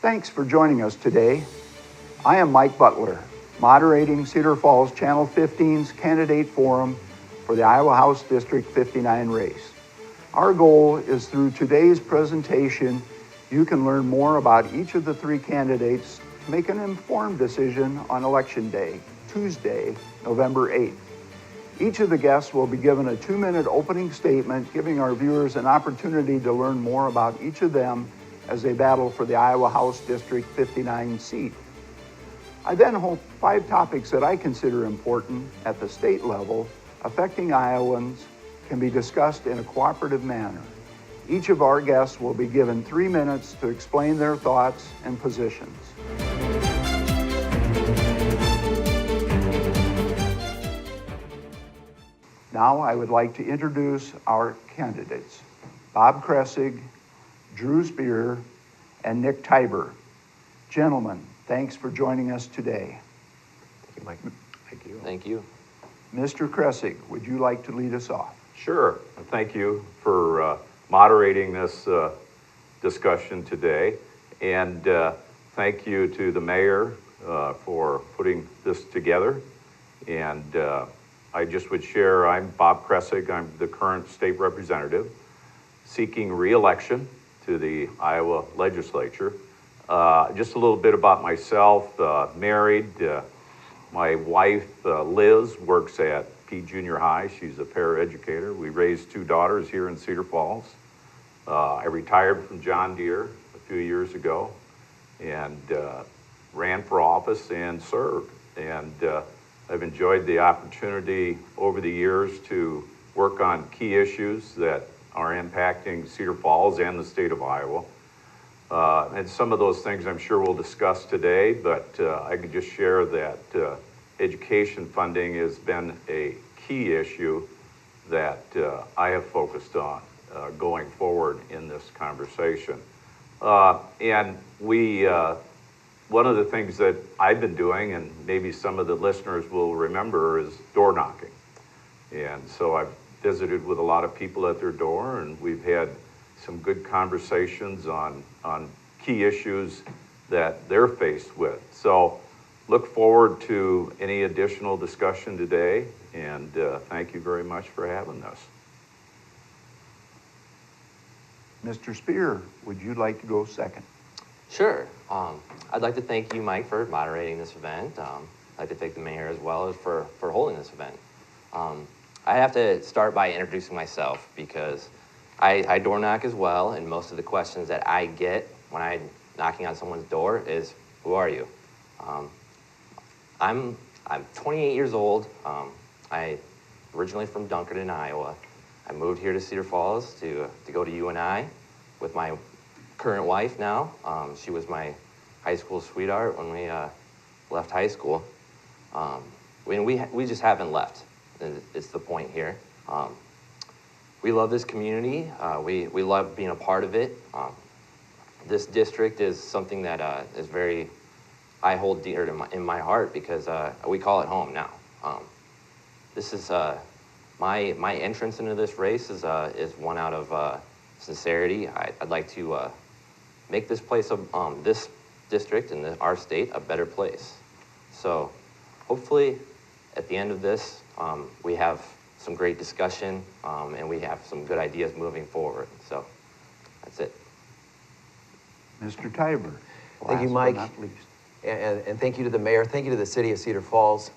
Thanks for joining us today. I am Mike Butler, moderating Cedar Falls Channel 15's candidate forum for the Iowa House District 59 race. Our goal is through today's presentation, you can learn more about each of the three candidates to make an informed decision on Election Day, Tuesday, November 8th. Each of the guests will be given a 2-minute opening statement, giving our viewers an opportunity to learn more about each of them as they battle for the Iowa House District 59 seat. I then hope 5 topics that I consider important at the state level affecting Iowans can be discussed in a cooperative manner. Each of our guests will be given 3 minutes to explain their thoughts and positions. Now I would like to introduce our candidates, Bob Kressig, Drew Spear, and Nick Tybor. Gentlemen, thanks for joining us today. Thank you, Mike. Thank you. Thank you. Mr. Kressig, would you like to lead us off? Sure. Thank you for moderating this discussion today. And thank you to the mayor for putting this together. And I just would share, I'm Bob Kressig. I'm the current state representative seeking re-election to the Iowa legislature. Just a little bit about myself, married. My wife, Liz, works at Peay Junior High. She's a paraeducator. We raised 2 daughters here in Cedar Falls. I retired from John Deere a few years ago and ran for office and served. And I've enjoyed the opportunity over the years to work on key issues that are impacting Cedar Falls and the state of Iowa. And some of those things I'm sure we'll discuss today, but I could just share that education funding has been a key issue that I have focused on going forward in this conversation. And one of the things that I've been doing, and maybe some of the listeners will remember, is door knocking. And so I've visited with a lot of people at their door, and we've had some good conversations on key issues that they're faced with. So look forward to any additional discussion today, and thank you very much for having us. Mr. Spear, would you like to go second? Sure. I'd like to thank you, Mike, for moderating this event. I'd like to thank the mayor as well as for holding this event. I have to start by introducing myself because I door knock as well, and most of the questions that I get when I'm knocking on someone's door is, who are you? I'm 28 years old. I originally from Dunkerton, Iowa. I moved here to Cedar Falls to go to UNI with my current wife now. She was my high school sweetheart when we left high school. We just haven't left. It's the point here. We love this community. We love being a part of it. This district is something that is I hold dear in my heart because we call it home now. This is my entrance into this race is one out of sincerity. I'd like to make this place, this district and our state, a better place. So hopefully at the end of this, we have some great discussion and we have some good ideas moving forward. So that's it. Mr. Tybor. Thank you, Mike. And thank you to the mayor. Thank you to the city of Cedar Falls.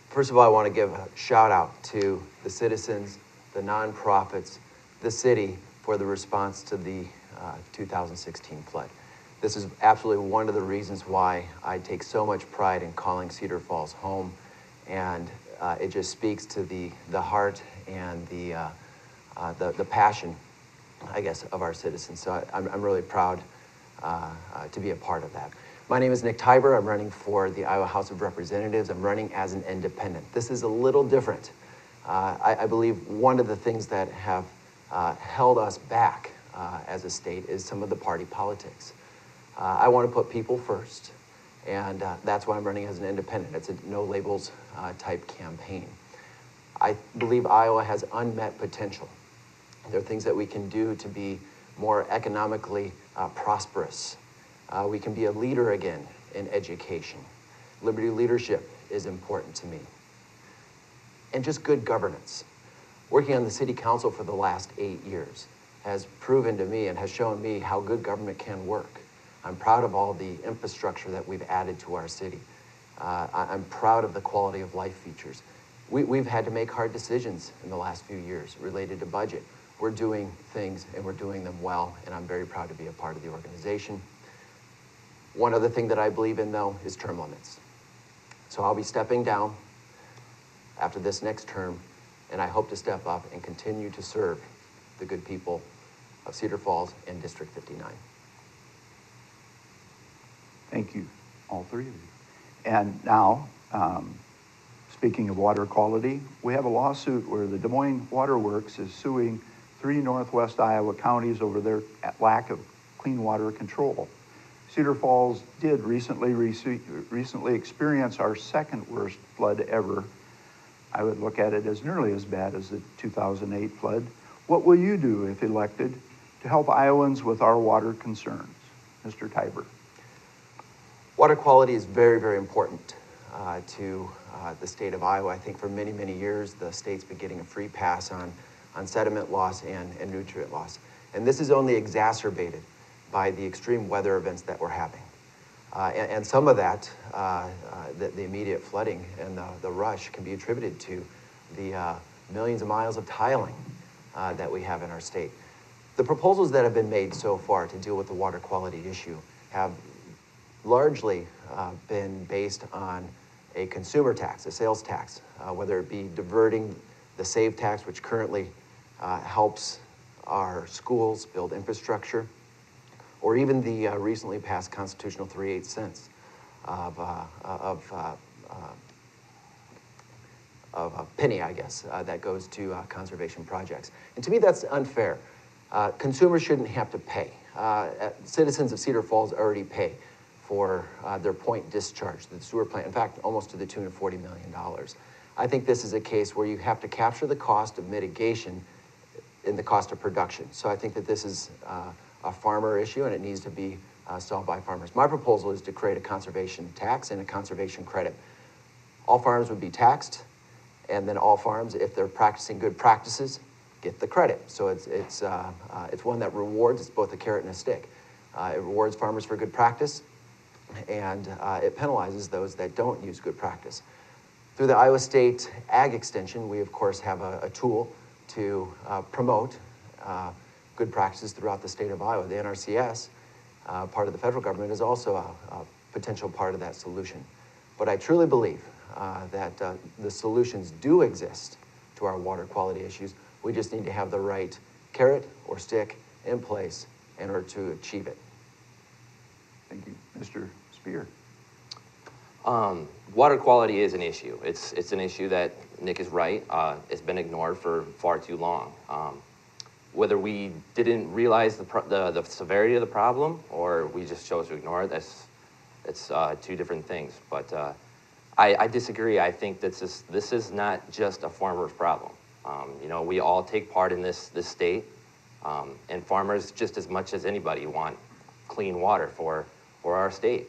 First of all, I want to give a shout out to the citizens, the nonprofits, the city for the response to the 2016 flood. This is absolutely one of the reasons why I take so much pride in calling Cedar Falls home. And it just speaks to the heart and the passion, I guess, of our citizens. So I'm really proud to be a part of that. My name is Nick Tybor. I'm running for the Iowa House of Representatives. I'm running as an independent. This is a little different. I believe one of the things that have held us back as a state is some of the party politics. I want to put people first, and that's why I'm running as an independent. It's a no labels type campaign. I believe Iowa has unmet potential. There are things that we can do to be more economically prosperous. We can be a leader again in education. Liberty leadership is important to me. And just good governance. Working on the city council for the last 8 years has proven to me and has shown me how good government can work. I'm proud of all the infrastructure that we've added to our city. I'm proud of the quality of life features. We've had to make hard decisions in the last few years related to budget. We're doing things and we're doing them well, and I'm very proud to be a part of the organization. One other thing that I believe in, though, is term limits. So I'll be stepping down after this next term, and I hope to step up and continue to serve the good people of Cedar Falls and District 59. Thank you, all three of you. And now, speaking of water quality, we have a lawsuit where the Des Moines Water Works is suing 3 Northwest Iowa counties over their lack of clean water control. Cedar Falls did recently experience our second worst flood ever. I would look at it as nearly as bad as the 2008 flood. What will you do if elected to help Iowans with our water concerns? Mr. Tiber. Water quality is very, very important to the state of Iowa. I think for many, many years, the state's been getting a free pass on sediment loss and nutrient loss. And this is only exacerbated by the extreme weather events that we're having. And some of that, the immediate flooding and the rush can be attributed to the millions of miles of tiling that we have in our state. The proposals that have been made so far to deal with the water quality issue have largely been based on a consumer tax, a sales tax, whether it be diverting the SAVE tax, which currently helps our schools build infrastructure, or even the recently passed constitutional 3/8 cents of a penny, I guess, that goes to conservation projects. And to me, that's unfair. Consumers shouldn't have to pay. Citizens of Cedar Falls already pay for their point discharge, the sewer plant, in fact, almost to the tune of $40 million. I think this is a case where you have to capture the cost of mitigation in the cost of production. So I think that this is a farmer issue and it needs to be solved by farmers. My proposal is to create a conservation tax and a conservation credit. All farms would be taxed, and then all farms, if they're practicing good practices, get the credit. So it's one that rewards, it's both a carrot and a stick. It rewards farmers for good practice, and it penalizes those that don't use good practice. Through the Iowa State Ag Extension, we of course have a tool to promote good practices throughout the state of Iowa. The NRCS, part of the federal government, is also a potential part of that solution. But I truly believe that the solutions do exist to our water quality issues. We just need to have the right carrot or stick in place in order to achieve it. Thank you. Mr. Spear. Water quality is an issue. It's an issue that Nick is right. It's been ignored for far too long. Whether we didn't realize the severity of the problem or we just chose to ignore it, it's two different things. But I disagree. I think that this is not just a farmer's problem. You know, we all take part in this state, and farmers, just as much as anybody, want clean water for our state.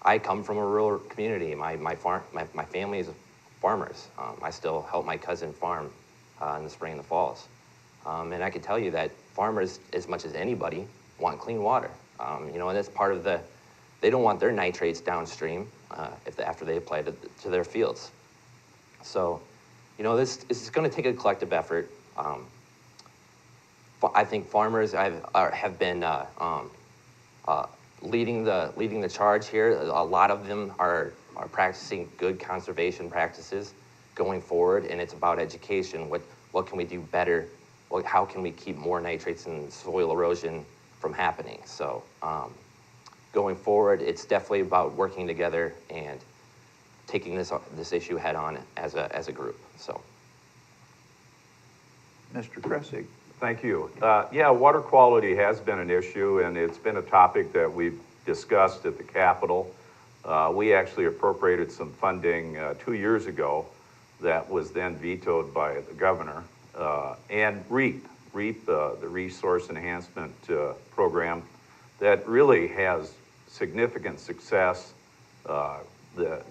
I come from a rural community. My family is farmers. I still help my cousin farm in the spring and the falls. And I can tell you that farmers, as much as anybody, want clean water. You know, and that's part of they don't want their nitrates downstream after they apply to their fields. So, you know, this is going to take a collective effort. I think farmers have been leading the charge here. A lot of them are practicing good conservation practices going forward, and it's about education. What can we do better? How can we keep more nitrates and soil erosion from happening? So going forward, it's definitely about working together and taking this issue head on as a group. So, Mr. Kressig. Thank you. Yeah, water quality has been an issue, and it's been a topic that we've discussed at the Capitol. We actually appropriated some funding 2 years ago that was then vetoed by the governor. And REAP, the Resource Enhancement Program, that really has significant success.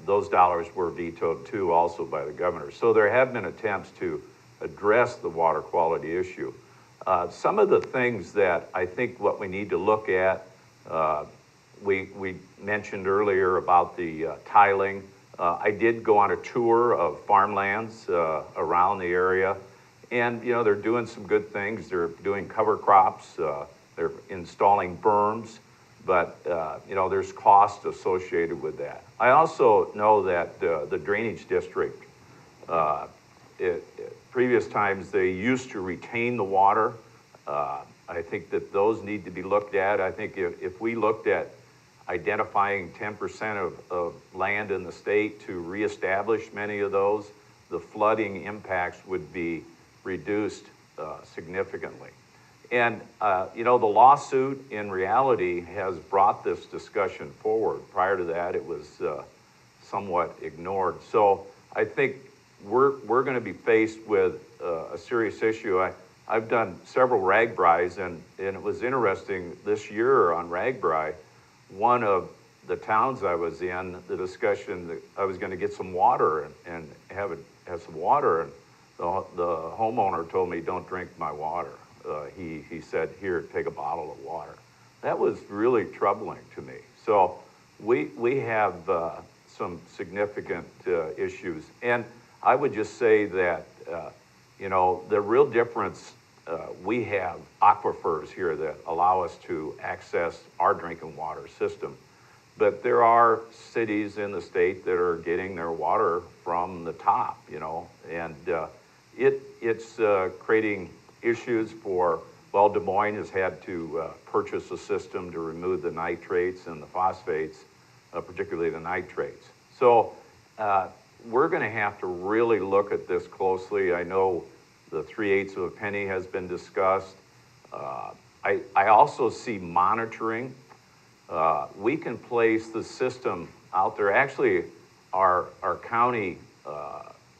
Those dollars were vetoed too also by the governor. So there have been attempts to address the water quality issue. Some of the things that I think what we need to look at, we mentioned earlier about the tiling. I did go on a tour of farmlands around the area, and they're doing some good things. They're doing cover crops, they're installing berms, but there's cost associated with that. I also know that the drainage district, previous times they used to retain the water. I think that those need to be looked at. I think if we looked at identifying 10% of land in the state to reestablish many of those, the flooding impacts would be reduced significantly. And the lawsuit in reality has brought this discussion forward. Prior to that, it was somewhat ignored. So I think we're going to be faced with a serious issue. I've done several RAGBRAIs, and it was interesting this year on RAGBRAI, one of the towns I was in, the discussion that I was going to get some water and have some water, and the homeowner told me, "Don't drink my water." He said, "Here, take a bottle of water." That was really troubling to me. So we have some significant issues, and I would just say that the real difference, we have aquifers here that allow us to access our drinking water system. But there are cities in the state that are getting their water from the top, and it's creating issues for, Des Moines has had to purchase a system to remove the nitrates and the phosphates, particularly the nitrates. So we're going to have to really look at this closely. I know the 3/8 of a penny has been discussed. I also see monitoring. We can place the system out there. Actually, our county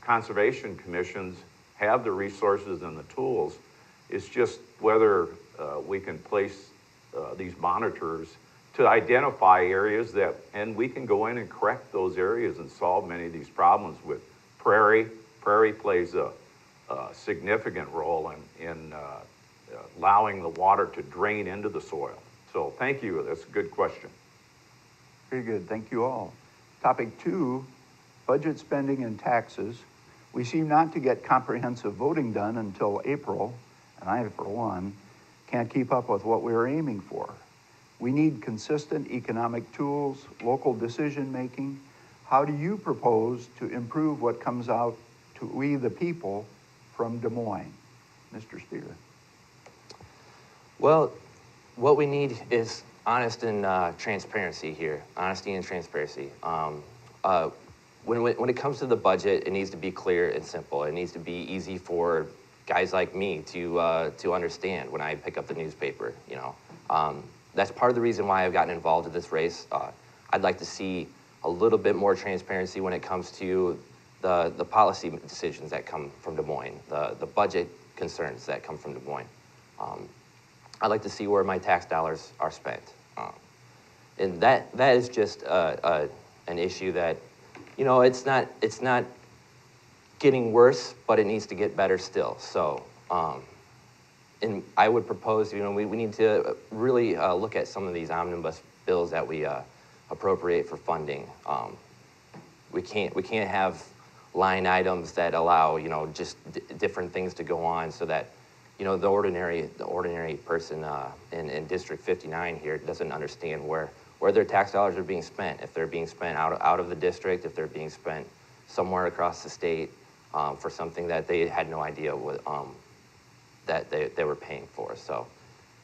conservation commissions have the resources and the tools. It's just whether we can place these monitors to identify areas and we can go in and correct those areas and solve many of these problems with prairie. Prairie plays a significant role in allowing the water to drain into the soil. So thank you, that's a good question. Very good, thank you all. Topic 2, budget spending and taxes. We seem not to get comprehensive voting done until April, and I, for one, can't keep up with what we're aiming for. We need consistent economic tools, local decision-making. How do you propose to improve what comes out to we the people from Des Moines? Mr. Spear. Well, what we need is honesty and transparency here. Honesty and transparency. When it comes to the budget, it needs to be clear and simple. It needs to be easy for guys like me to understand when I pick up the newspaper. That's part of the reason why I've gotten involved in this race. I'd like to see a little bit more transparency when it comes to the policy decisions that come from Des Moines, the budget concerns that come from Des Moines. I'd like to see where my tax dollars are spent. And that is just an issue that, it's not getting worse, but it needs to get better still. So, and I would propose, we need to really look at some of these omnibus bills that we appropriate for funding. We can't have line items that allow, just different things to go on so that, the ordinary person in District 59 here doesn't understand where their tax dollars are being spent. If they're being spent out of the district, if they're being spent somewhere across the state for something that they had no idea what, that they were paying for. So,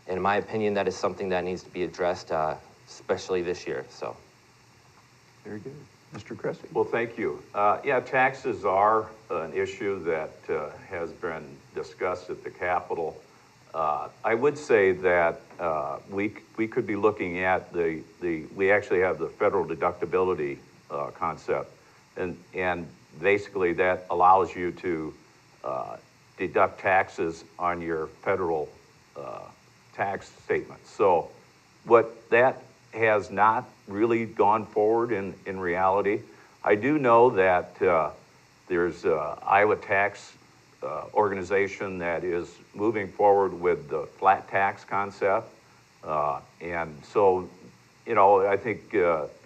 in my opinion, that is something that needs to be addressed, especially this year. So, very good. Mr. Cressy. Well, thank you. Yeah, taxes are an issue that has been discussed at the Capitol. I would say that we could be looking at we actually have the federal deductibility concept, and basically that allows you to deduct taxes on your federal tax statement. So that has not really gone forward in reality. I do know that there's Iowa Tax organization that is moving forward with the flat tax concept. And so, I think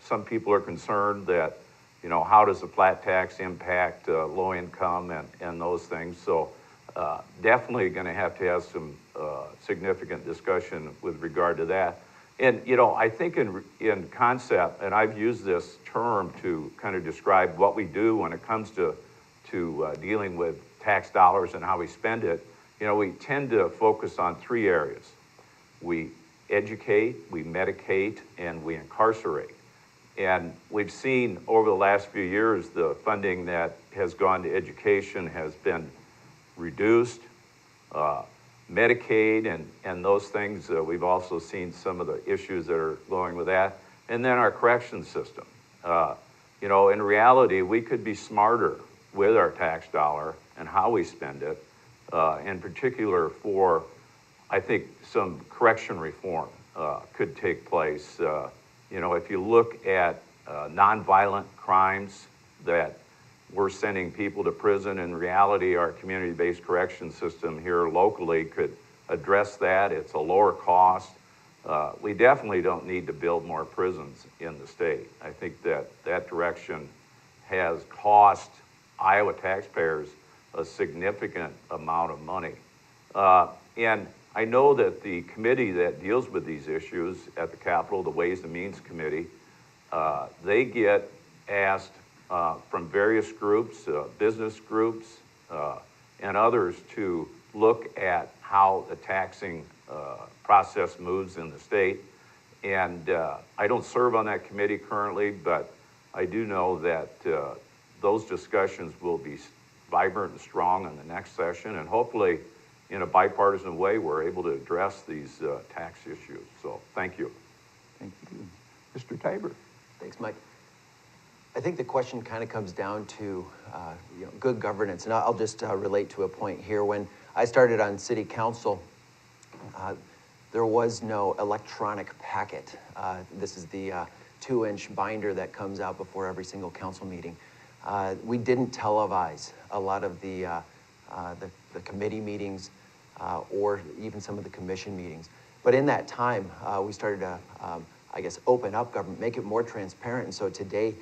some people are concerned that, how does the flat tax impact low income and those things? So definitely going to have some significant discussion with regard to that. And, I think in concept, and I've used this term to kind of describe what we do when it comes to dealing with tax dollars and how we spend it, we tend to focus on three areas. We educate, we medicate, and we incarcerate. And we've seen over the last few years, the funding that has gone to education has been reduced. Medicaid and those things, we've also seen some of the issues that are going with that. And then our correction system. In reality, we could be smarter with our tax dollar and how we spend it, in particular for, I think, some correction reform could take place. If you look at nonviolent crimes that we're sending people to prison, in reality, our community-based correction system here locally could address that. It's a lower cost. We definitely don't need to build more prisons in the state. I think that direction has cost Iowa taxpayers a significant amount of money. And I know that the committee that deals with these issues at the Capitol, the Ways and Means Committee, they get asked from various groups, business groups, and others to look at how the taxing process moves in the state. And I don't serve on that committee currently, but I do know that those discussions will be vibrant and strong in the next session, and hopefully in a bipartisan way, we're able to address these tax issues. So thank you. Thank you. Mr. Tabor. Thanks, Mike. I think the question kind of comes down to good governance, and I'll just relate to a point here. When I started on city council, there was no electronic packet. This is the 2-inch binder that comes out before every single council meeting. We didn't televise a lot of the committee meetings or even some of the commission meetings. But in that time, we started to, open up government, make it more transparent. And so today,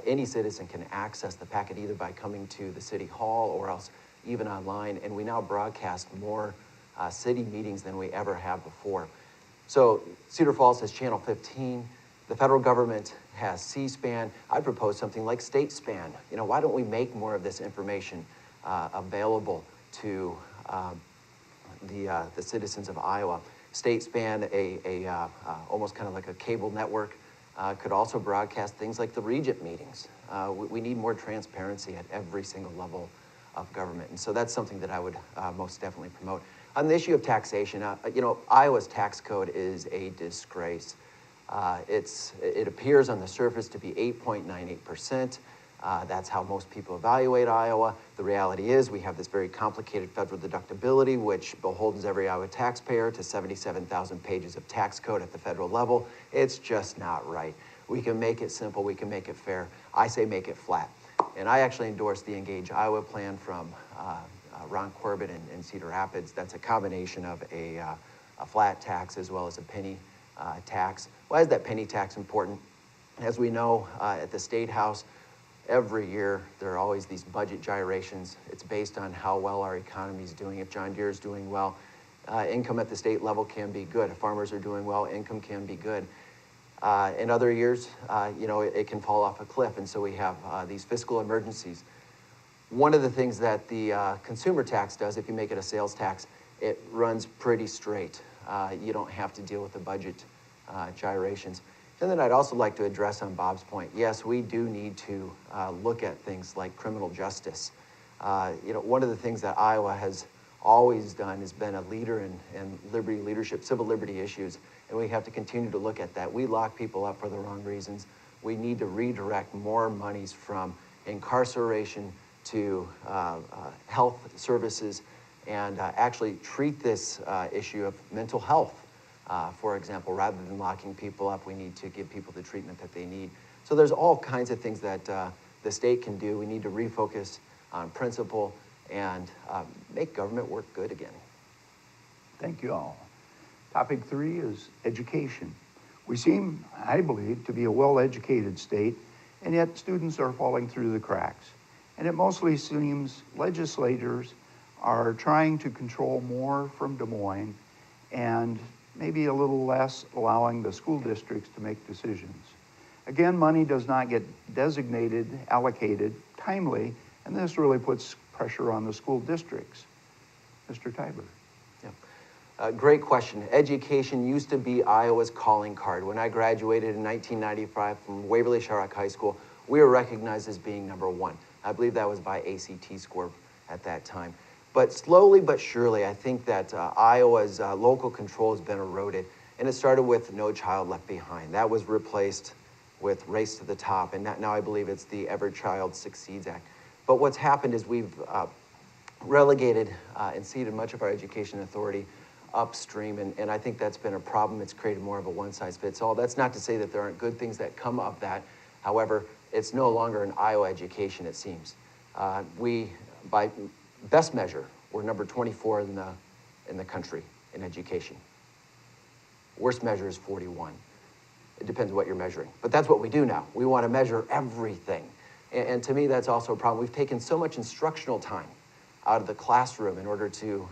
any citizen can access the packet either by coming to the city hall or else even online. And we now broadcast more city meetings than we ever have before. So Cedar Falls has Channel 15. The federal government has C-SPAN. I propose something like State-SPAN. Why don't we make more of this information available to the citizens of Iowa? State-SPAN, almost kind of like a cable network, could also broadcast things like the Regent meetings. We need more transparency at every single level of government. And so that's something that I would most definitely promote. On the issue of taxation, Iowa's tax code is a disgrace. It appears on the surface to be 8.98%. That's how most people evaluate Iowa. The reality is we have this very complicated federal deductibility, which beholdens every Iowa taxpayer to 77,000 pages of tax code at the federal level. It's just not right. We can make it simple. We can make it fair. I say make it flat. And I actually endorse the Engage Iowa plan from Ron Corbett in Cedar Rapids. That's a combination of a flat tax as well as a penny tax. Why is that penny tax important? As we know, at the State House, every year there are always these budget gyrations. It's based on how well our economy is doing. If John Deere is doing well, income at the state level can be good. If farmers are doing well, income can be good. In other years, it can fall off a cliff, and so we have these fiscal emergencies. One of the things that the consumer tax does, if you make it a sales tax, it runs pretty straight. You don't have to deal with the budget gyrations. And then I'd also like to address on Bob's point, yes, we do need to look at things like criminal justice. One of the things that Iowa has always done is been a leader in liberty leadership, civil liberty issues, and we have to continue to look at that. We lock people up for the wrong reasons. We need to redirect more monies from incarceration to health services and actually treat this issue of mental health. For example, rather than locking people up, we need to give people the treatment that they need. So there's all kinds of things that the state can do. We need to refocus on principle and make government work good again. Thank you all. Topic 3 is education. We seem, I believe, to be a well-educated state, and yet students are falling through the cracks. And it mostly seems legislators are trying to control more from Des Moines and maybe a little less allowing the school districts to make decisions. Again, money does not get designated, allocated timely, and this really puts pressure on the school districts. Mr. Tiber. Great question. Education used to be Iowa's calling card. When I graduated in 1995 from Waverly Shellrock High School, we were recognized as being #1. I believe that was by ACT score at that time. But slowly but surely, I think that Iowa's local control has been eroded. And it started with No Child Left Behind. That was replaced with Race to the Top. And now I believe it's the Every Child Succeeds Act. But what's happened is we've relegated and ceded much of our education authority upstream, and I think that's been a problem. It's created more of a one-size-fits-all. That's not to say that there aren't good things that come of that. However, it's no longer an Iowa education, it seems. We, by best measure, we're number 24 in the country in education. Worst measure is 41. It depends what you're measuring. But that's what we do now. We want to measure everything. And to me, that's also a problem. We've taken so much instructional time out of the classroom in order to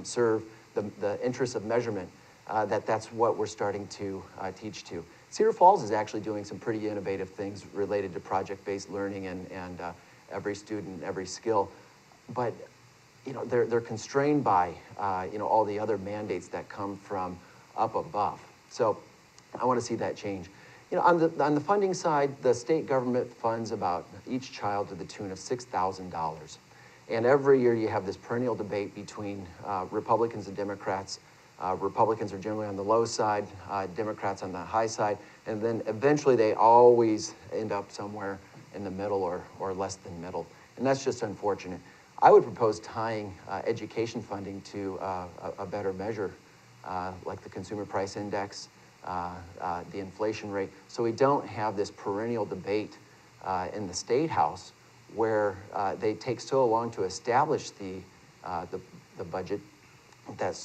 serve the interests of measurement, that's what we're starting to teach to. Cedar Falls is actually doing some pretty innovative things related to project-based learning and every student, every skill. But they're constrained by all the other mandates that come from up above. So I want to see that change. On the funding side, the state government funds about each child to the tune of $6,000. And every year you have this perennial debate between Republicans and Democrats. Republicans are generally on the low side, Democrats on the high side, and then eventually they always end up somewhere in the middle or less than middle. And that's just unfortunate. I would propose tying education funding to a better measure, like the Consumer Price Index, the inflation rate, so we don't have this perennial debate in the State House where they take so long to establish the budget that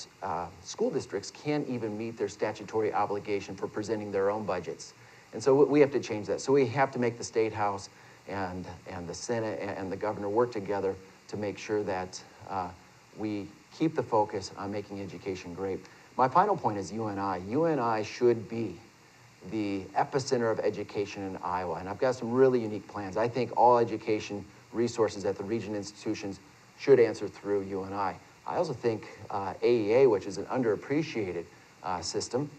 school districts can't even meet their statutory obligation for presenting their own budgets. And so we have to change that. So we have to make the State House and the Senate and the governor work together to make sure that we keep the focus on making education great. My final point is UNI. UNI should be the epicenter of education in Iowa, and I've got some really unique plans. I think all education resources at the region institutions should answer through UNI. I also think AEA, which is an underappreciated system,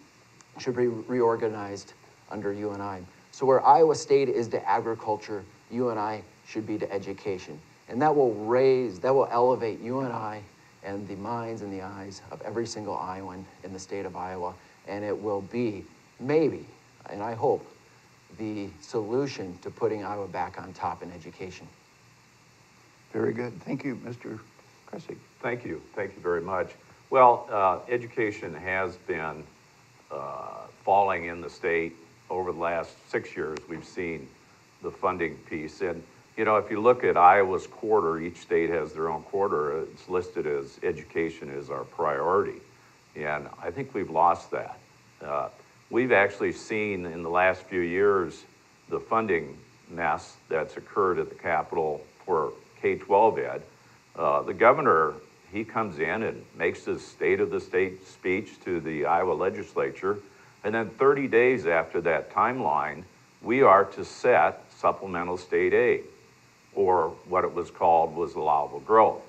should be reorganized under UNI. So where Iowa State is to agriculture, UNI should be to education. And that will elevate UNI and the minds and the eyes of every single Iowan in the state of Iowa. And it will be, maybe, and I hope, the solution to putting Iowa back on top in education. Very good. Thank you, Mr. Kressig. Thank you. Thank you very much. Well, education has been falling in the state over the last 6 years. We've seen the funding piece. And, if you look at Iowa's quarter, each state has their own quarter. It's listed as education is our priority. And I think we've lost that. We've actually seen in the last few years the funding mess that's occurred at the Capitol for K-12 ed. The governor, he comes in and makes his State of the State speech to the Iowa legislature, and then 30 days after that timeline, we are to set supplemental state aid, or what it was called was allowable growth.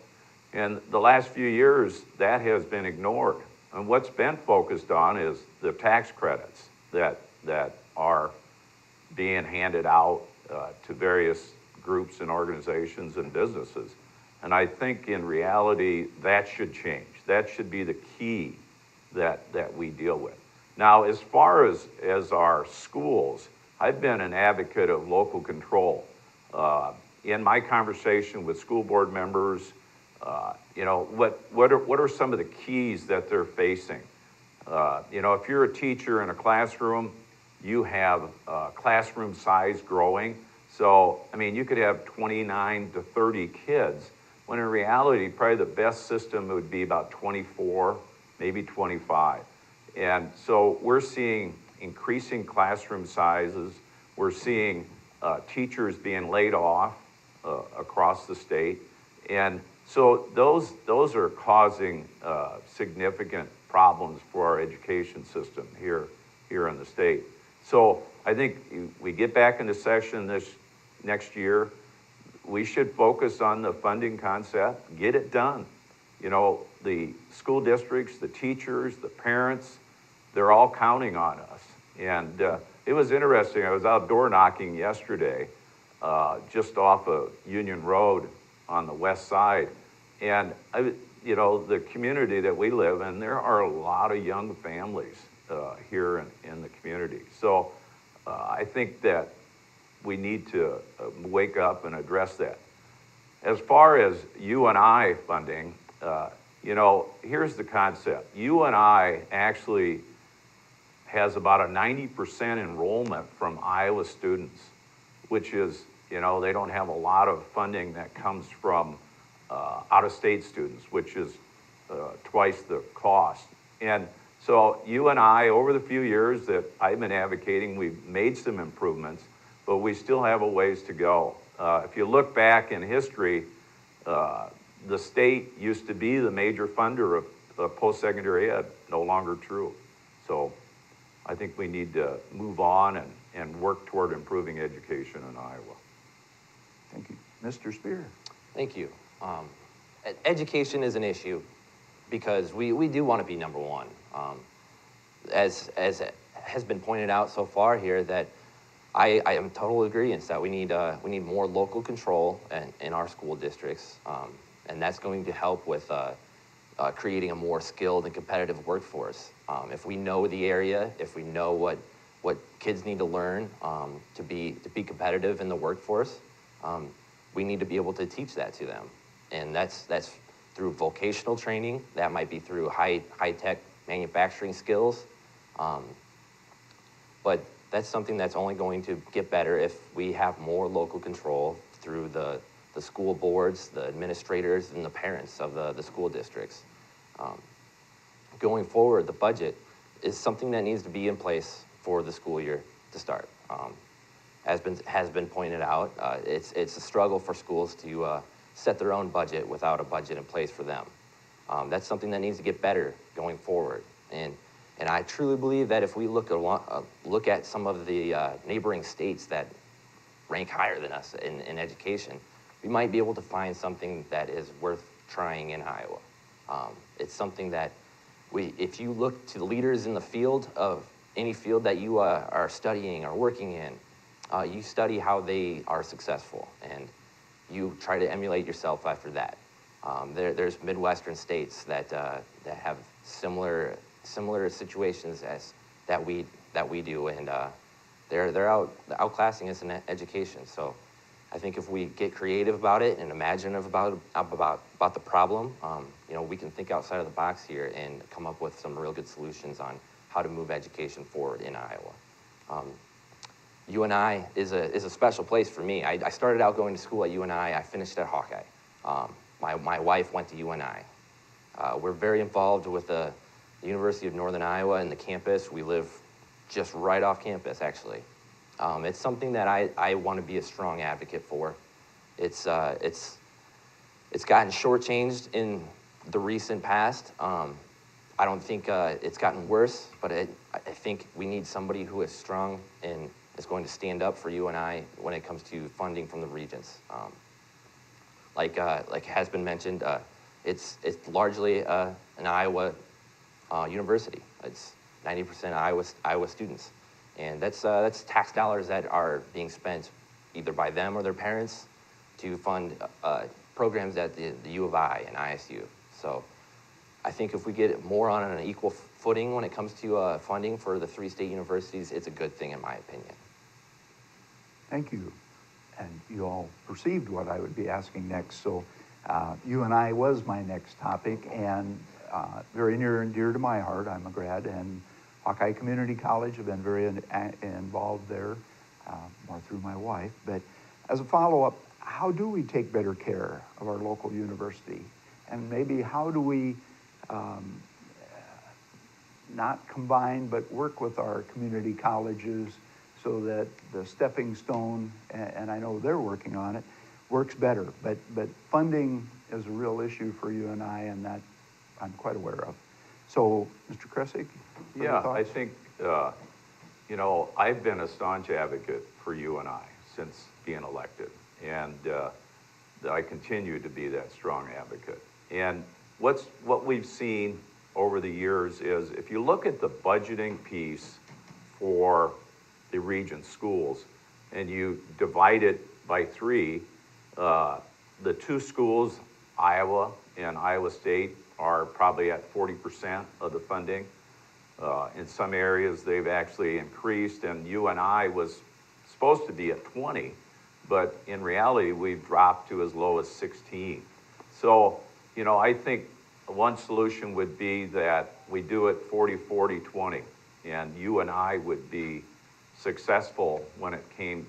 And the last few years, that has been ignored. And what's been focused on is the tax credits that are being handed out to various groups and organizations and businesses. And I think in reality, that should change. That should be the key that we deal with. Now, as far as our schools, I've been an advocate of local control. In my conversation with school board members, what are some of the keys that they're facing? You know, if you're a teacher in a classroom, you have classroom size growing. So, I mean, you could have 29 to 30 kids, when in reality, probably the best system would be about 24, maybe 25. And so we're seeing increasing classroom sizes. We're seeing teachers being laid off across the state. And so those are causing significant problems for our education system here in the state. So I think we get back into session this next year, we should focus on the funding concept, get it done. You know, the school districts, the teachers, the parents, they're all counting on us. And it was interesting, I was out door knocking yesterday, just off of Union Road on the west side. And you know, the community that we live in, there are a lot of young families here in the community. So I think that we need to wake up and address that. As far as UNI funding, you know, here's the concept. UNI actually has about a 90% enrollment from Iowa students, which is, you know, they don't have a lot of funding that comes from out-of-state students, which is twice the cost. And so UNI, over the few years that I've been advocating, we've made some improvements, but we still have a ways to go. If you look back in history, the state used to be the major funder of post-secondary ed, no longer true. So I think we need to move on and work toward improving education in Iowa. Thank you. Mr. Spear. Thank you. Education is an issue because we do want to be number one. As has been pointed out so far here, that I am total agreement that we need more local control in our school districts, and that's going to help with creating a more skilled and competitive workforce. If we know the area, if we know what kids need to learn to be competitive in the workforce, we need to be able to teach that to them, and that's through vocational training. That might be through high-tech manufacturing skills, but that's something that's only going to get better if we have more local control through the school boards, the administrators, and the parents of the school districts. Going forward, the budget is something that needs to be in place for the school year to start. Has been pointed out, it's a struggle for schools to set their own budget without a budget in place for them. That's something that needs to get better going forward. And I truly believe that if we look at some of the neighboring states that rank higher than us in education, we might be able to find something that is worth trying in Iowa. It's something that if you look to the leaders in the field of any field that you are studying or working in, you study how they are successful, and you try to emulate yourself after that. There's Midwestern states that have similar situations as that we do, and they're outclassing us in education. So I think if we get creative about it and imaginative about the problem, you know, we can think outside of the box here and come up with some real good solutions on how to move education forward in Iowa. UNI is a special place for me. I started out going to school at UNI. I finished at Hawkeye. My wife went to UNI. We're very involved with the University of Northern Iowa and the campus. We live just right off campus, actually. It's something that I want to be a strong advocate for. It's gotten shortchanged in the recent past. I don't think it's gotten worse, but I think we need somebody who is strong and is going to stand up for UNI when it comes to funding from the regents. Like has been mentioned, it's largely an Iowa university. It's 90% Iowa students, and that's tax dollars that are being spent either by them or their parents to fund programs at the U of I and ISU. So I think if we get more on an equal footing when it comes to funding for the 3 state universities, it's a good thing in my opinion. Thank you. And you all perceived what I would be asking next. So UNI was my next topic, and very near and dear to my heart. I'm a grad, and Hawkeye Community College, have been very involved there, more through my wife. But as a follow-up, how do we take better care of our local university? And maybe how do we not combine, but work with our community colleges so that the stepping stone, and I know they're working on it, works better. But funding is a real issue for you and I, and that I'm quite aware of. So, Mr. Kressig? Yeah, I think, you know, I've been a staunch advocate for UNI since being elected, and I continue to be that strong advocate. And what we've seen over the years is, if you look at the budgeting piece for the region schools and you divide it by 3, the 2 schools, Iowa and Iowa State, are probably at 40% of the funding. In some areas, they've actually increased, and UNI was supposed to be at 20, but in reality, we've dropped to as low as 16. So, you know, I think one solution would be that we do it 40-40-20, and UNI would be successful when it came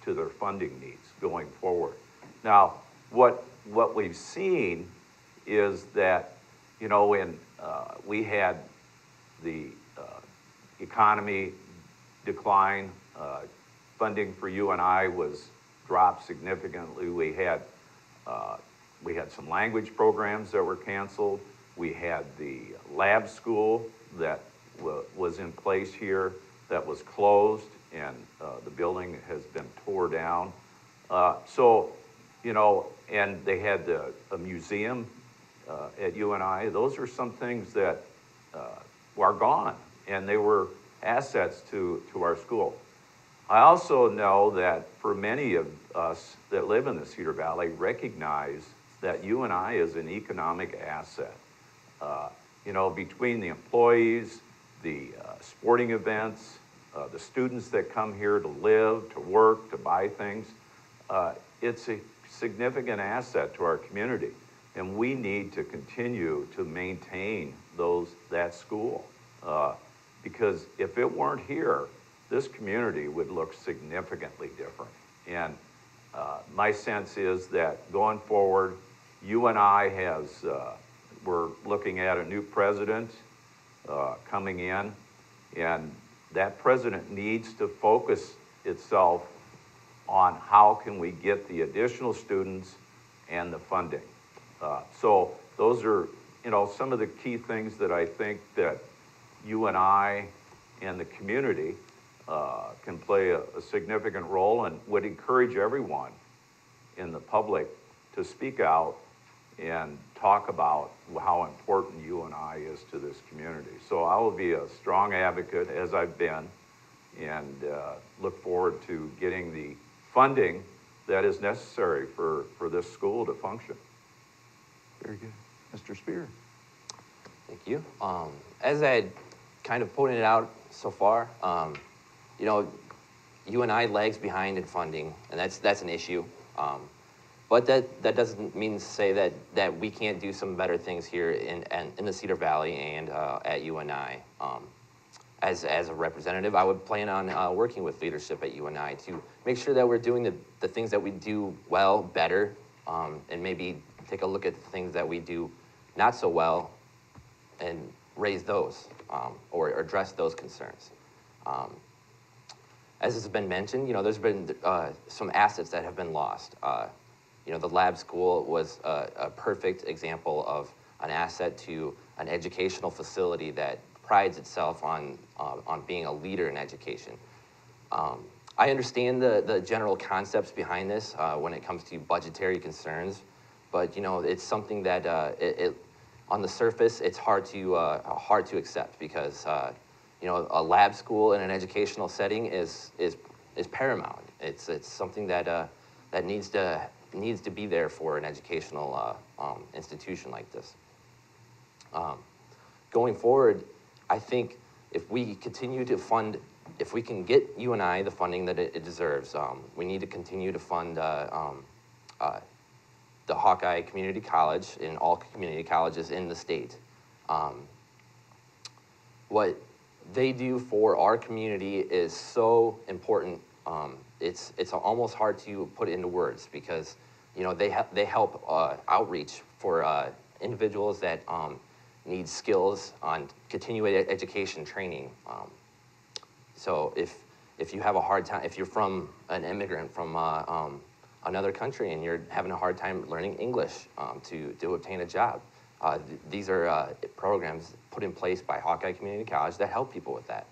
to their funding needs going forward. Now, what we've seen is that, you know, when we had the economy decline, funding for UNI was dropped significantly. We had some language programs that were canceled. We had the lab school that was in place here that was closed, and the building has been tore down. So, you know, and they had a museum at UNI. Those are some things that are gone, and they were assets to our school. I also know that for many of us that live in the Cedar Valley recognize that UNI is an economic asset. You know, between the employees, the sporting events, the students that come here to live, to work, to buy things, it's a significant asset to our community. And we need to continue to maintain that school. Because if it weren't here, this community would look significantly different. And my sense is that going forward, UNI has, we're looking at a new president coming in, and that president needs to focus itself on how can we get the additional students and the funding. So those are, you know, some of the key things that I think that UNI and the community can play a significant role, and would encourage everyone in the public to speak out and talk about how important UNI is to this community. So I will be a strong advocate, as I've been, and look forward to getting the funding that is necessary for this school to function. Very good. Mr. Spear? Thank you. As I had kind of pointed out so far, you know, UNI lags behind in funding, and that's an issue. But that doesn't mean to say that we can't do some better things here in the Cedar Valley and at UNI. As a representative, I would plan on working with leadership at UNI to make sure that we're doing the things that we do well better, and maybe take a look at the things that we do not so well and raise those or address those concerns. As has been mentioned, you know, there's been some assets that have been lost. You know, the lab school was a perfect example of an asset to an educational facility that prides itself on being a leader in education. I understand the general concepts behind this when it comes to budgetary concerns, but you know, it's something that on the surface it's hard to accept, because you know, a lab school in an educational setting is paramount. It's something that needs to be there for an educational institution like this. Going forward, I think if we continue to fund, if we can get UNI the funding that it deserves, we need to continue to fund the Hawkeye Community College and all community colleges in the state. What they do for our community is so important. It's almost hard to put into words because they help outreach for individuals that need skills on continuing education training. So if you have a hard time, if you're from an immigrant from another country and you're having a hard time learning English to obtain a job, these are programs put in place by Hawkeye Community College that help people with that.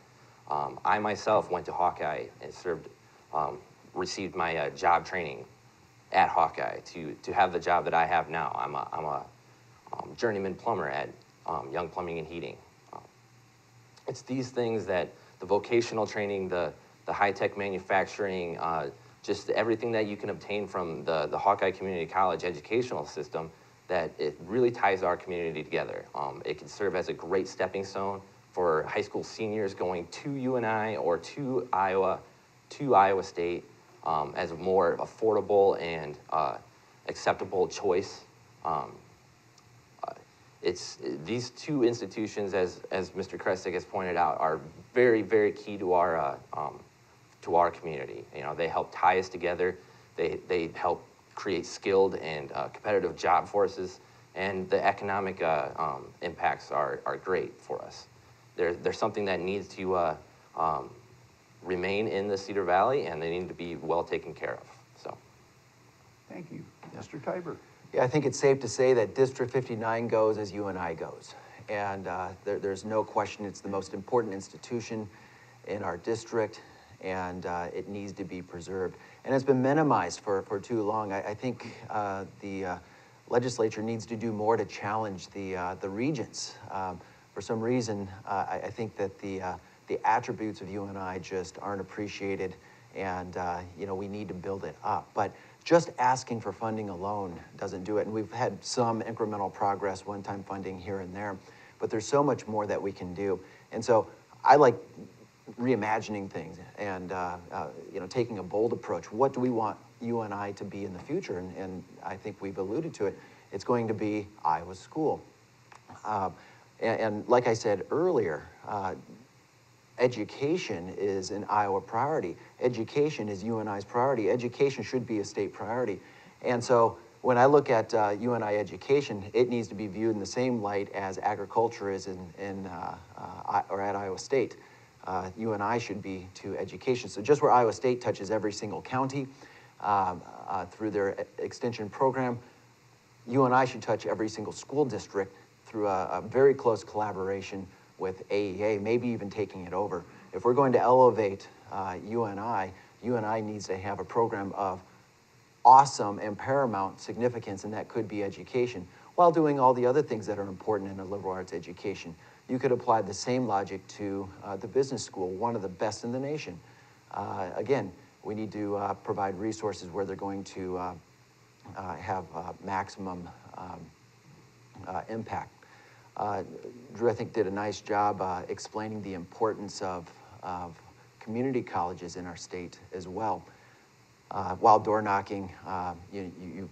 I myself went to Hawkeye and received my job training at Hawkeye to have the job that I have now. I'm a journeyman plumber at Young Plumbing and Heating. It's these things that the vocational training, the high-tech manufacturing, just everything that you can obtain from the Hawkeye Community College educational system, that it really ties our community together. It can serve as a great stepping stone for high school seniors going to UNI or to Iowa State as a more affordable and acceptable choice. These two institutions, as Mr. Krestik has pointed out, are very, very key to our community. They help tie us together. They help create skilled and competitive job forces, and the economic impacts are great for us. They're something that needs to remain in the Cedar Valley, and they need to be well taken care of. So, Thank you. Mr. Tiber. Yeah, I think it's safe to say that District 59 goes as UNI goes. And there's no question it's the most important institution in our district, and it needs to be preserved. And it's been minimized for too long. I think the legislature needs to do more to challenge the regents. For some reason, I think that the attributes of UNI just aren't appreciated, and we need to build it up. But just asking for funding alone doesn't do it. And we've had some incremental progress, one-time funding here and there, but there's so much more that we can do. And so I like reimagining things and taking a bold approach. What do we want UNI to be in the future? And I think we've alluded to it. It's going to be Iowa School. And like I said earlier, education is an Iowa priority. Education is UNI's priority. Education should be a state priority. And so when I look at UNI education, it needs to be viewed in the same light as agriculture is or at Iowa State. UNI should be to education. So just where Iowa State touches every single county through their extension program, UNI should touch every single school district through a very close collaboration with AEA, maybe even taking it over. If we're going to elevate UNI needs to have a program of awesome and paramount significance, and that could be education, while doing all the other things that are important in a liberal arts education. You could apply the same logic to the business school, one of the best in the nation. Again, we need to provide resources where they're going to have maximum impact. Drew, I think, did a nice job explaining the importance of community colleges in our state as well. While door knocking, you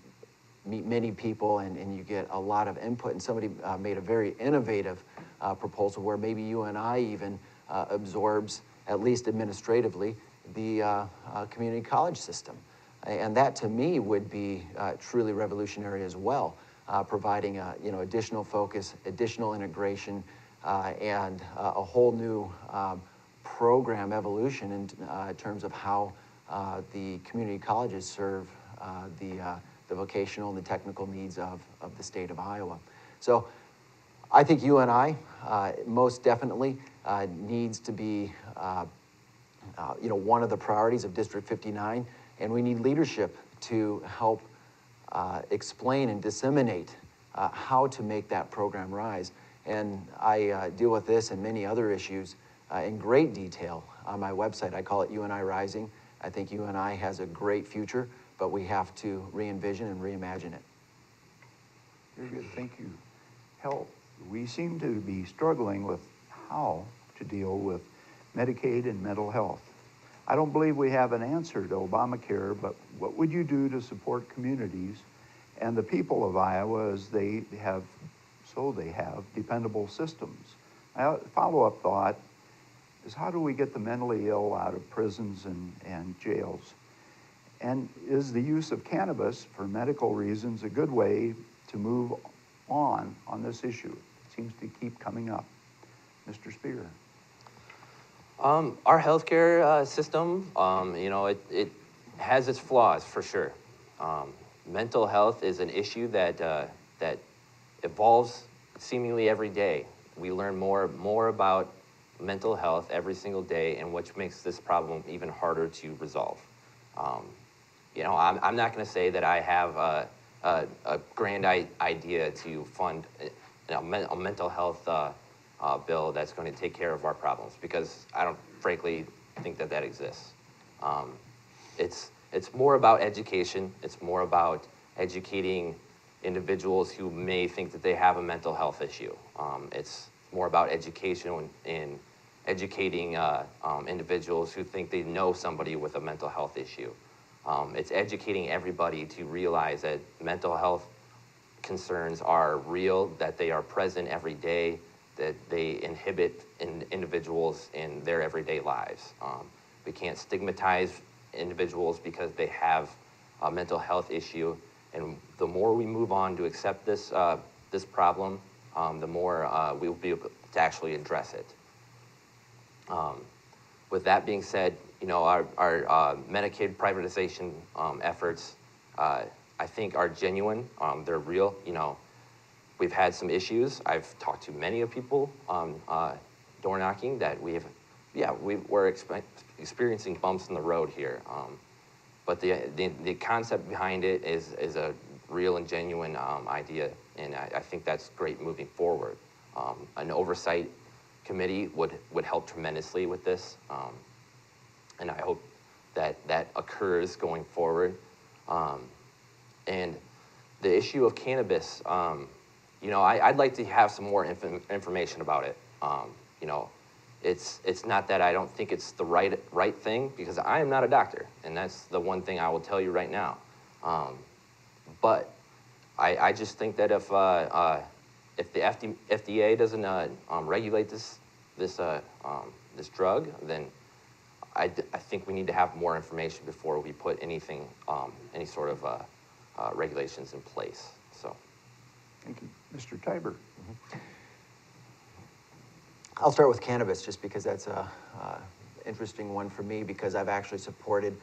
meet many people and you get a lot of input, and somebody made a very innovative proposal where maybe UNI even absorbs, at least administratively, the community college system. And that to me would be truly revolutionary as well. Providing additional focus, additional integration, and a whole new program evolution in terms of how the community colleges serve the vocational and the technical needs of the state of Iowa. So I think UNI most definitely needs to be one of the priorities of District 59, and we need leadership to help explain and disseminate how to make that program rise. And I deal with this and many other issues in great detail on my website. I call it UNI Rising. I think UNI has a great future, but we have to re-envision and reimagine it. Very good, thank you. Health. We seem to be struggling with how to deal with Medicaid and mental health. I don't believe we have an answer to Obamacare, but what would you do to support communities and the people of Iowa as they have so they have dependable systems. My follow-up thought is, how do we get the mentally ill out of prisons and jails? And is the use of cannabis for medical reasons a good way to move on this issue? It seems to keep coming up. Mr. Spear. Our healthcare system, it has its flaws for sure. Mental health is an issue that evolves seemingly every day. We learn more about mental health every single day, and which makes this problem even harder to resolve. I'm not going to say that I have a grand idea to fund a mental health bill that's going to take care of our problems, because I don't frankly think that exists. It's more about education. It's more about educating individuals who may think that they have a mental health issue. It's more about education and educating individuals who think they know somebody with a mental health issue. It's educating everybody to realize that mental health concerns are real, that they are present every day, that they inhibit individuals in their everyday lives. We can't stigmatize individuals because they have a mental health issue, and the more we move on to accept this problem, the more we will be able to actually address it. With that being said, our Medicaid privatization efforts, I think, are genuine. They're real. We've had some issues. I've talked to many of people door knocking that we're experiencing bumps in the road here. But the concept behind it is a real and genuine idea, and I think that's great moving forward. An oversight committee would help tremendously with this, and I hope that occurs going forward. And the issue of cannabis, I'd like to have some more information about it. It's not that I don't think it's the right thing, because I am not a doctor, and that's the one thing I will tell you right now. But I just think that if the FDA doesn't regulate this drug, then I think we need to have more information before we put any sort of regulations in place. So. Thank you. Mr. Tiber. I'll start with cannabis, just because that's a interesting one for me, because I've actually supported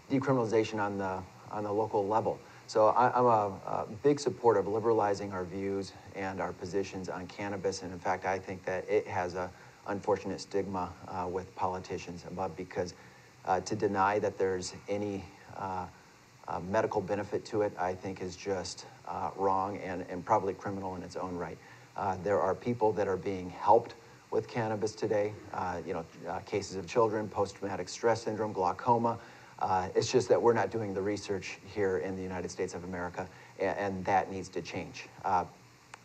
decriminalization on the local level. So I'm a big supporter of liberalizing our views and our positions on cannabis, and in fact, I think that it has a unfortunate stigma with politicians, because to deny that there's any medical benefit to it, I think, is just wrong and probably criminal in its own right. There are people that are being helped with cannabis today, cases of children, post-traumatic stress syndrome, glaucoma. It's just that we're not doing the research here in the United States of America, and that needs to change.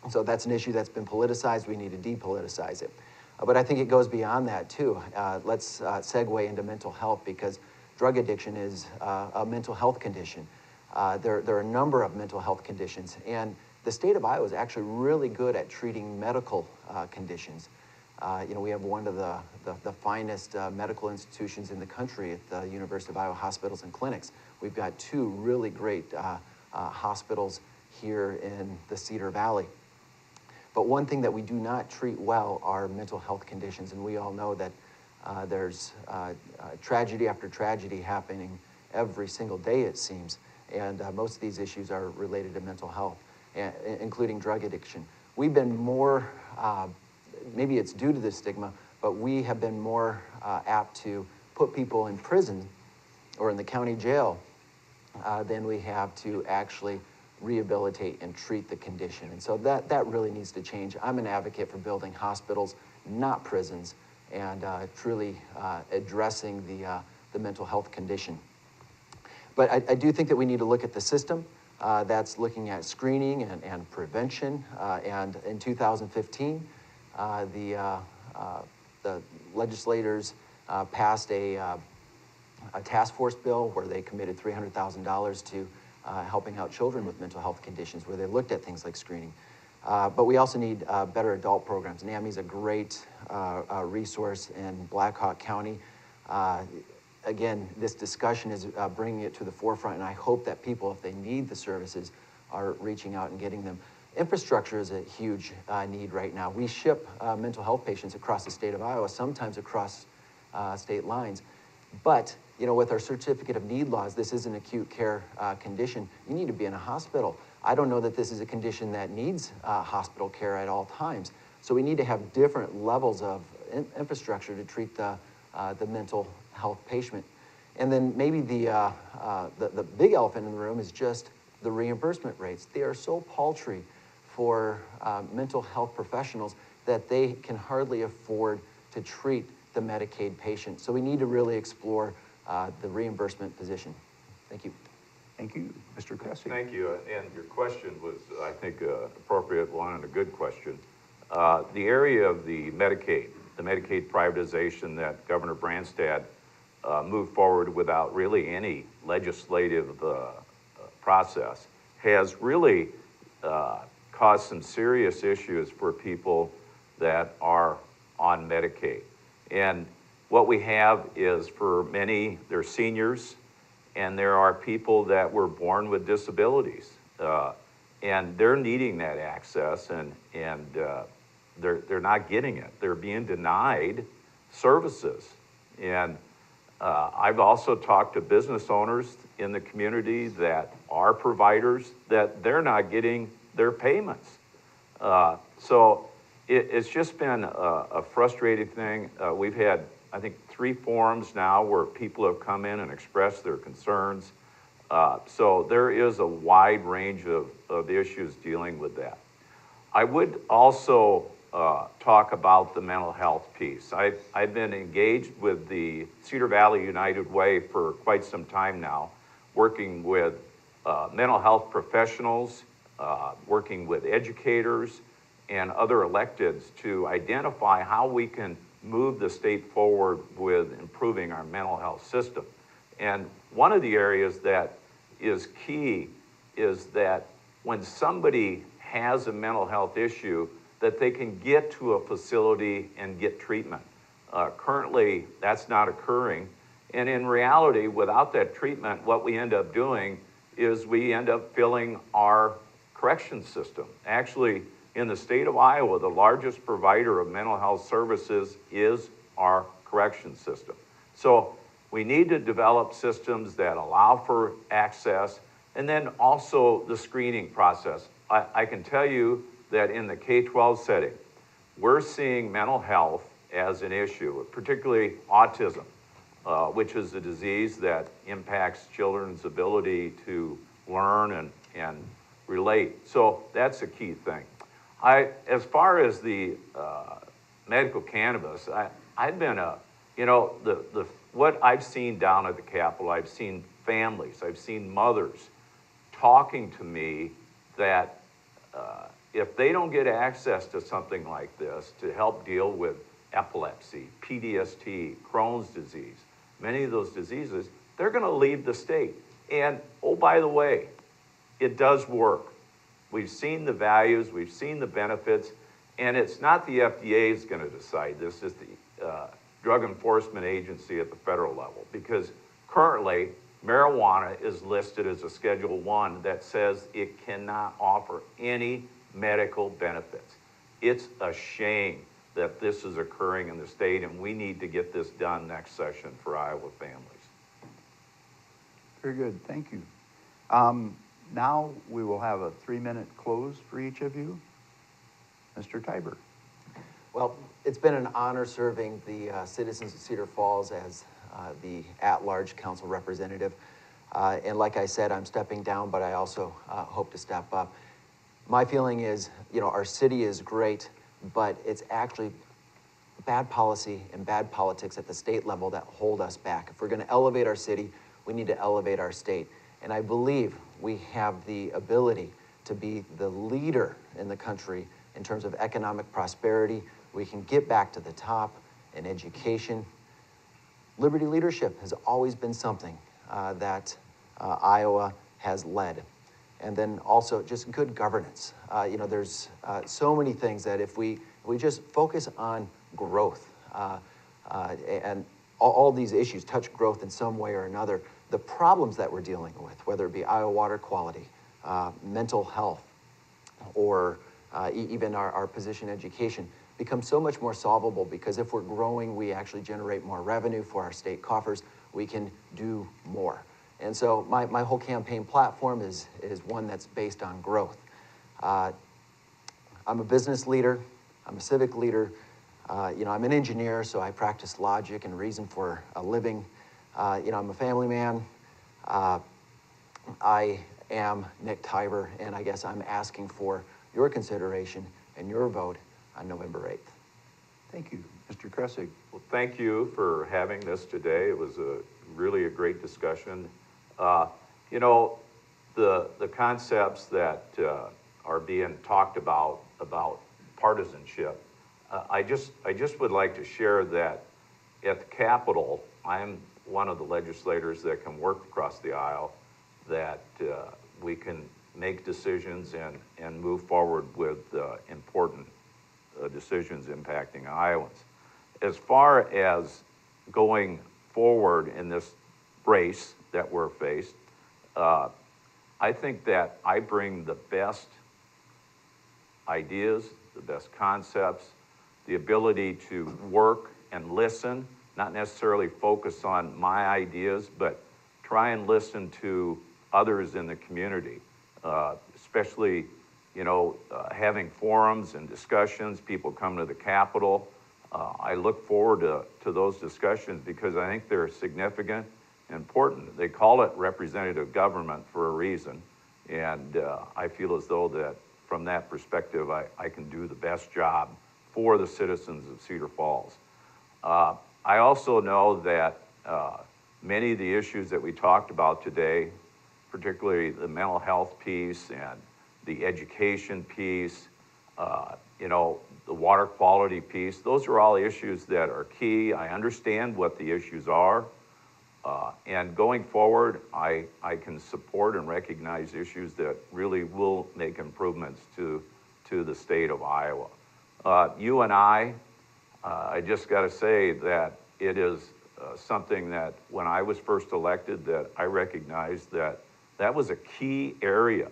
So that's an issue that's been politicized. We need to depoliticize it. But I think it goes beyond that too. Let's segue into mental health, because drug addiction is a mental health condition. There are a number of mental health conditions, and the state of Iowa is actually really good at treating medical conditions. We have one of the finest medical institutions in the country at the University of Iowa Hospitals and Clinics. We've got two really great hospitals here in the Cedar Valley. But one thing that we do not treat well are mental health conditions, and we all know that there's tragedy after tragedy happening every single day, it seems, and most of these issues are related to mental health, including drug addiction. We've been more, maybe it's due to this stigma, but we have been more apt to put people in prison or in the county jail than we have to actually rehabilitate and treat the condition. And so that really needs to change. I'm an advocate for building hospitals, not prisons, and truly addressing the mental health condition. But I do think that we need to look at the system that's looking at screening and prevention. And in 2015, the legislators passed a task force bill where they committed $300,000 to helping out children with mental health conditions, where they looked at things like screening. But we also need better adult programs. NAMI is a great resource in Black Hawk County. Again, this discussion is bringing it to the forefront, and I hope that people, if they need the services, are reaching out and getting them. Infrastructure is a huge need right now. We ship mental health patients across the state of Iowa, sometimes across state lines. But, you know, with our certificate of need laws, this is an acute care condition. You need to be in a hospital. I don't know that this is a condition that needs hospital care at all times. So we need to have different levels of infrastructure to treat the mental health patient. And then maybe the big elephant in the room is just the reimbursement rates. They are so paltry for mental health professionals that they can hardly afford to treat the Medicaid patient. So we need to really explore the reimbursement position. Thank you. Thank you, Mr. Cressy. Thank you, and your question was, I think, an appropriate one and a good question. The area of the Medicaid privatization that Governor Branstad moved forward without really any legislative process has really caused some serious issues for people that are on Medicaid. And what we have is, for many, they're seniors, and there are people that were born with disabilities, and they're needing that access, and they're not getting it. They're being denied services. And I've also talked to business owners in the community that are providers that they're not getting their payments. So it's just been a frustrating thing. We've had, I think, 3 forums now where people have come in and expressed their concerns. So there is a wide range of issues dealing with that. I would also talk about the mental health piece. I've been engaged with the Cedar Valley United Way for quite some time now, working with mental health professionals, working with educators and other electeds to identify how we can move the state forward with improving our mental health system. And one of the areas that is key is that when somebody has a mental health issue, that they can get to a facility and get treatment. Currently, that's not occurring. And in reality, without that treatment, what we end up doing is we end up filling our correction system. Actually, in the state of Iowa, the largest provider of mental health services is our correction system. So we need to develop systems that allow for access, and then also the screening process. I can tell you that in the K-12 setting, we're seeing mental health as an issue, particularly autism, which is a disease that impacts children's ability to learn and relate. So that's a key thing. As far as the medical cannabis, I've been what I've seen down at the Capitol, I've seen families, I've seen mothers talking to me that if they don't get access to something like this to help deal with epilepsy, PTSD, Crohn's disease, many of those diseases, they're going to leave the state. And, oh, by the way, it does work. We've seen the values, we've seen the benefits, and it's not the FDA is going to decide this, it's the Drug Enforcement Agency at the federal level, because currently marijuana is listed as a Schedule I that says it cannot offer any medical benefits. It's a shame that this is occurring in the state, and we need to get this done next session for Iowa families. Very good, thank you. Now we will have a 3-minute close for each of you. Mr. Tiber. Well, it's been an honor serving the citizens of Cedar Falls as the at-large council representative. And like I said, I'm stepping down, but I also hope to step up. My feeling is, our city is great, but it's actually bad policy and bad politics at the state level that hold us back. If we're going to elevate our city, we need to elevate our state. And I believe we have the ability to be the leader in the country in terms of economic prosperity. We can get back to the top in education. Liberty leadership has always been something that Iowa has led. and then also just good governance. There's so many things that if we just focus on growth, and all these issues touch growth in some way or another, the problems that we're dealing with, whether it be Iowa water quality, mental health, or even our position education, become so much more solvable, because if we're growing, we actually generate more revenue for our state coffers. We can do more. And so my whole campaign platform is one that's based on growth. I'm a business leader. I'm a civic leader. I'm an engineer, so I practice logic and reason for a living. I'm a family man. I am Nick Tiber, and I guess I'm asking for your consideration and your vote on November 8th. Thank you. Mr. Kressig. Well, thank you for having this today. It was really a great discussion. The concepts that are being talked about partisanship, I just would like to share that at the Capitol, I'm one of the legislators that can work across the aisle, that we can make decisions and move forward with important decisions impacting Iowans. As far as going forward in this race that we're faced, I think that I bring the best ideas, the best concepts, the ability to work and listen, not necessarily focus on my ideas, but try and listen to others in the community, especially having forums and discussions, people come to the Capitol. I look forward to those discussions because I think they're significant and important. They call it representative government for a reason, and I feel as though that from that perspective, I can do the best job for the citizens of Cedar Falls. I also know that many of the issues that we talked about today, particularly the mental health piece and the education piece, the water quality piece, those are all issues that are key. I understand what the issues are. And going forward, I can support and recognize issues that really will make improvements to the state of Iowa. You and I just got to say that it is something that when I was first elected that I recognized that was a key area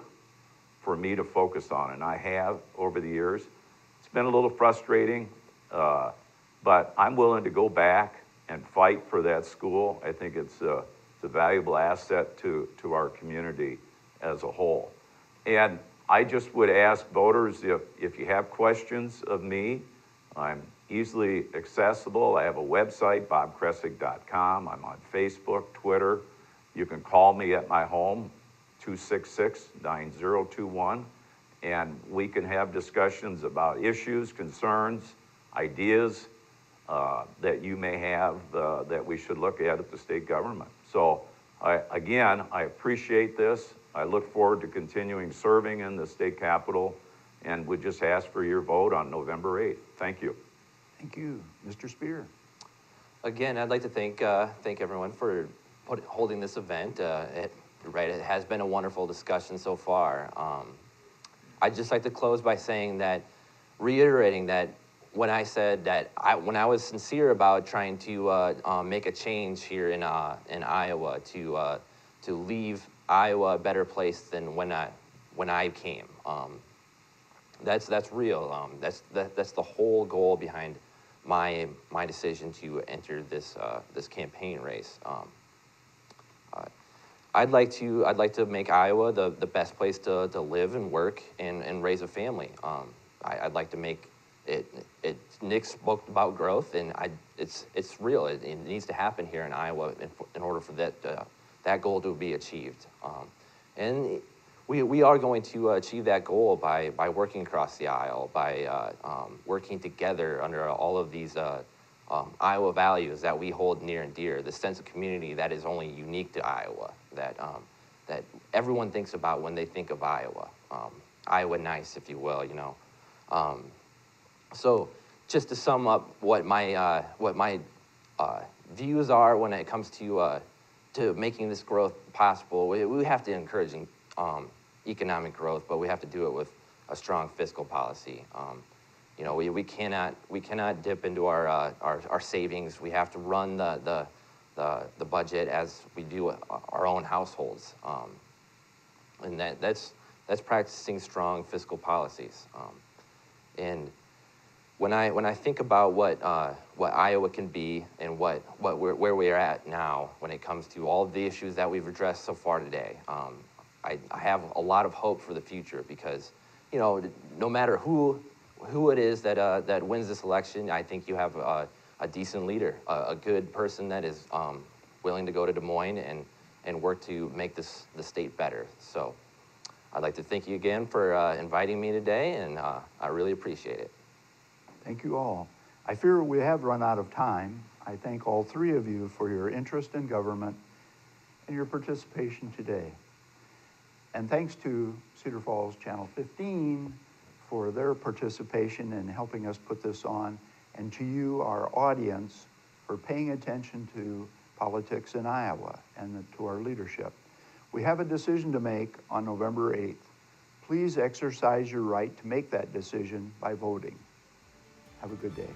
for me to focus on, and I have over the years. It's been a little frustrating, but I'm willing to go back and fight for that school. I think it's a valuable asset to our community as a whole. And I just would ask voters, if you have questions of me, I'm easily accessible. I have a website, bobkressig.com. I'm on Facebook, Twitter. You can call me at my home, 266-9021, and we can have discussions about issues, concerns, ideas that you may have that we should look at the state government. So I appreciate this. I look forward to continuing serving in the state capitol, and would just ask for your vote on November 8th. Thank you. Thank you. Mr. Spear. Again, I'd like to thank everyone for holding this event. It has been a wonderful discussion so far. I'd just like to close by reiterating that when I said that when I was sincere about trying to make a change here in Iowa to leave Iowa a better place than when I came. That's real. That's the whole goal behind my decision to enter this campaign race. I'd like to make Iowa the best place to live and work and raise a family. I'd like to make it. Nick spoke about growth, and it's real. It needs to happen here in Iowa in order for that goal to be achieved. And we are going to achieve that goal by working across the aisle, by working together under all of these Iowa values that we hold near and dear, the sense of community that is only unique to Iowa, that everyone thinks about when they think of Iowa. Iowa nice, if you will, So just to sum up what my views are when it comes to making this growth possible, we have to encourage economic growth, but we have to do it with a strong fiscal policy. You know, we cannot dip into our savings. We have to run the budget as we do our own households, and that's practicing strong fiscal policies. And when I think about what Iowa can be and where we are at now when it comes to all of the issues that we've addressed so far today, I have a lot of hope for the future because, you know, no matter who it is that wins this election, I think you have a decent leader, a good person that is willing to go to Des Moines and work to make the state better. So I'd like to thank you again for inviting me today, and I really appreciate it. Thank you all. I fear we have run out of time. I thank all three of you for your interest in government and your participation today. And thanks to Cedar Falls Channel 15 for their participation in helping us put this on, and to you, our audience, for paying attention to politics in Iowa and to our leadership. We have a decision to make on November 8th. Please exercise your right to make that decision by voting. Have a good day.